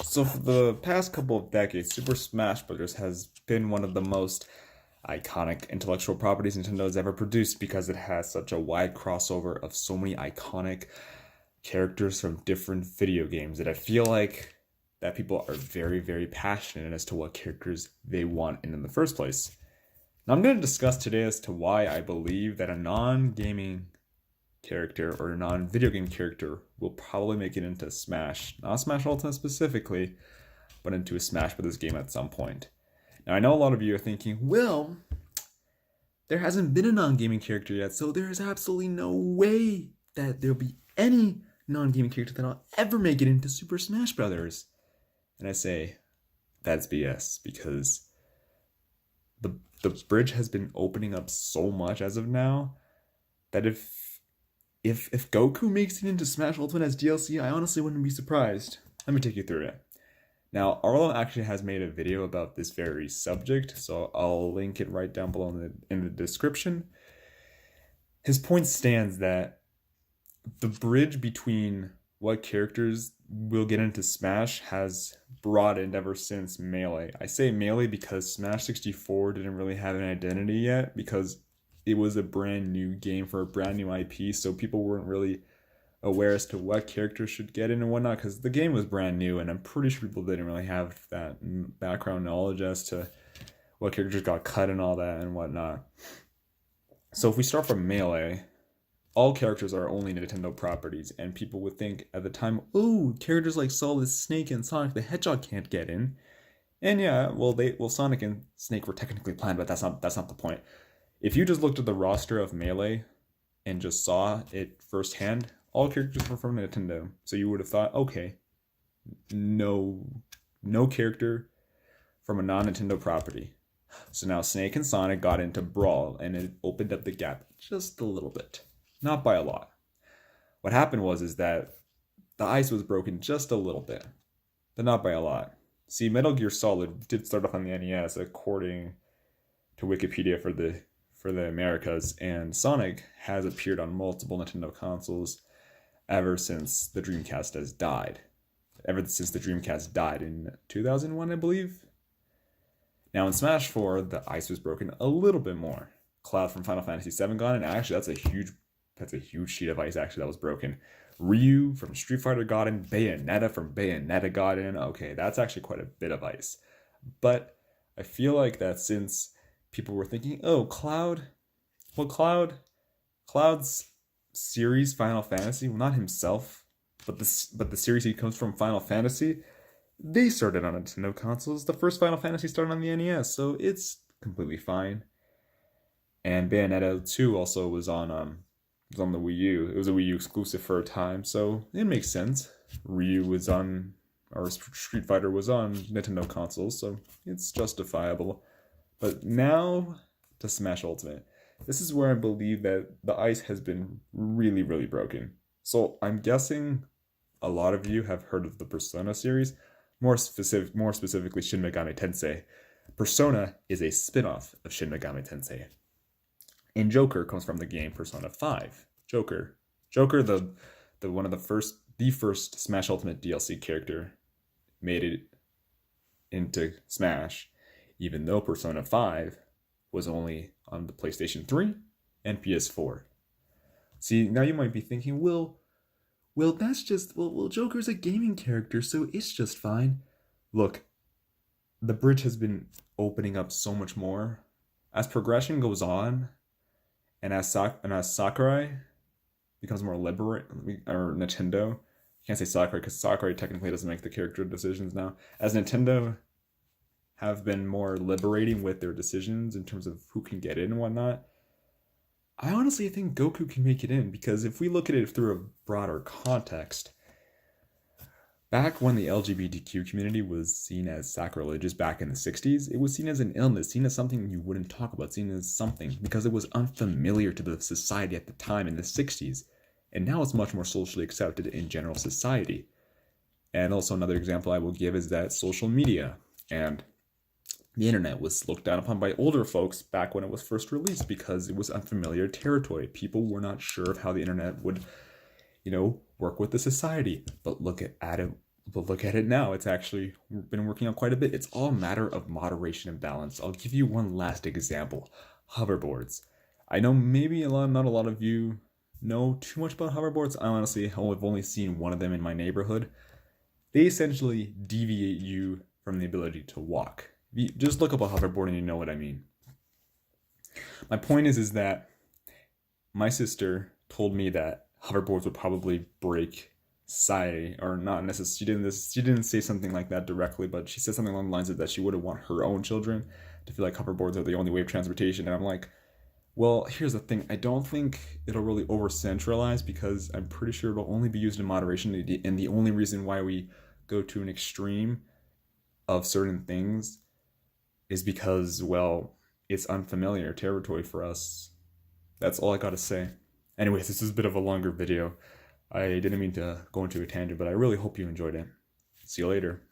So for the past couple of decades, Super Smash Bros. Has been one of the most iconic intellectual properties Nintendo has ever produced because it has such a wide crossover of so many iconic characters from different video games that I feel like that people are very, very passionate as to what characters they want in the first place. Now I'm going to discuss today as to why I believe that a non-gaming character or a non-video game character will probably make it into Smash, not Smash Ultimate specifically, but into a Smash Brothers game at some point. Now I know a lot of you are thinking, well, there hasn't been a non-gaming character yet, so there is absolutely no way that there'll be any non-gaming character that'll ever make it into Super Smash Brothers. And I say, that's BS because the bridge has been opening up so much as of now that if Goku makes it into Smash Ultimate as DLC, I honestly wouldn't be surprised. Let me take you through it. Now, Arlo actually has made a video about this very subject, so I'll link it right down below in the description. His point stands that the bridge between what characters will get into Smash has broadened ever since Melee. I say Melee because Smash 64 didn't really have an identity yet because it was a brand new game for a brand new IP, so people weren't really aware as to what characters should get in and whatnot because the game was brand new, and I'm pretty sure people didn't really have that background knowledge as to what characters got cut and all that and whatnot. So if we start from Melee, all characters are only Nintendo properties, and people would think at the time, oh, characters like Solid Snake and Sonic the Hedgehog can't get in. And yeah, well Sonic and Snake were technically planned, but that's not the point. If you just looked at the roster of Melee and just saw it firsthand, all characters were from Nintendo. So you would have thought, okay, no character from a non-Nintendo property. So now Snake and Sonic got into Brawl, and it opened up the gap just a little bit. Not by a lot. What happened was that the ice was broken just a little bit, but not by a lot. See, Metal Gear Solid did start off on the NES, according to Wikipedia for the Americas, and Sonic has appeared on multiple Nintendo consoles ever since the Dreamcast has died. Ever since the Dreamcast died in 2001, I believe. Now in Smash 4, the ice was broken a little bit more. Cloud from Final Fantasy VII got in. Actually, that's a huge sheet of ice actually that was broken. Ryu from Street Fighter got in. Bayonetta from Bayonetta got in. Okay, that's actually quite a bit of ice. But I feel like that since people were thinking, oh, Cloud's series Final Fantasy, well, not himself, but the series he comes from, Final Fantasy, they started on Nintendo consoles. The first Final Fantasy started on the NES, so it's completely fine. And Bayonetta 2 also was on the Wii U. It was a Wii U exclusive for a time, so it makes sense. Ryu was on, or Street Fighter was on Nintendo consoles, so it's justifiable. But now to Smash Ultimate. This is where I believe that the ice has been really, really broken. So I'm guessing a lot of you have heard of the Persona series, more specifically Shin Megami Tensei. Persona is a spin-off of Shin Megami Tensei. And Joker comes from the game Persona 5. Joker, the first Smash Ultimate DLC character, made it into Smash, even though Persona 5 was only on the PlayStation 3 and PS4. See, now you might be thinking, well, Joker's a gaming character, so it's just fine. Look, the bridge has been opening up so much more. As progression goes on, and as Sakurai becomes more liberate, or Nintendo, you can't say Sakurai because Sakurai technically doesn't make the character decisions now. As Nintendo have been more liberating with their decisions in terms of who can get in and whatnot, I honestly think Goku can make it in because if we look at it through a broader context, back when the LGBTQ community was seen as sacrilegious back in the 60s, it was seen as an illness, seen as something you wouldn't talk about, seen as something because it was unfamiliar to the society at the time in the 60s. And now it's much more socially accepted in general society. And also another example I will give is that social media and The internet was looked down upon by older folks back when it was first released because it was unfamiliar territory. People were not sure of how the internet would, work with the society. But look at it now. It's actually been working out quite a bit. It's all a matter of moderation and balance. I'll give you one last example. Hoverboards. I know maybe not a lot of you know too much about hoverboards. I honestly have only seen one of them in my neighborhood. They essentially deviate you from the ability to walk. Just look up a hoverboard and you know what I mean. My point is that my sister told me that hoverboards would probably break society, or not necessarily. She didn't say something like that directly, but she said something along the lines of that she wouldn't want her own children to feel like hoverboards are the only way of transportation. And I'm like, well, here's the thing. I don't think it'll really over centralize because I'm pretty sure it'll only be used in moderation. And the only reason why we go to an extreme of certain things is because, well, it's unfamiliar territory for us. That's all I gotta say. Anyways, this is a bit of a longer video. I didn't mean to go into a tangent, but I really hope you enjoyed it. See you later.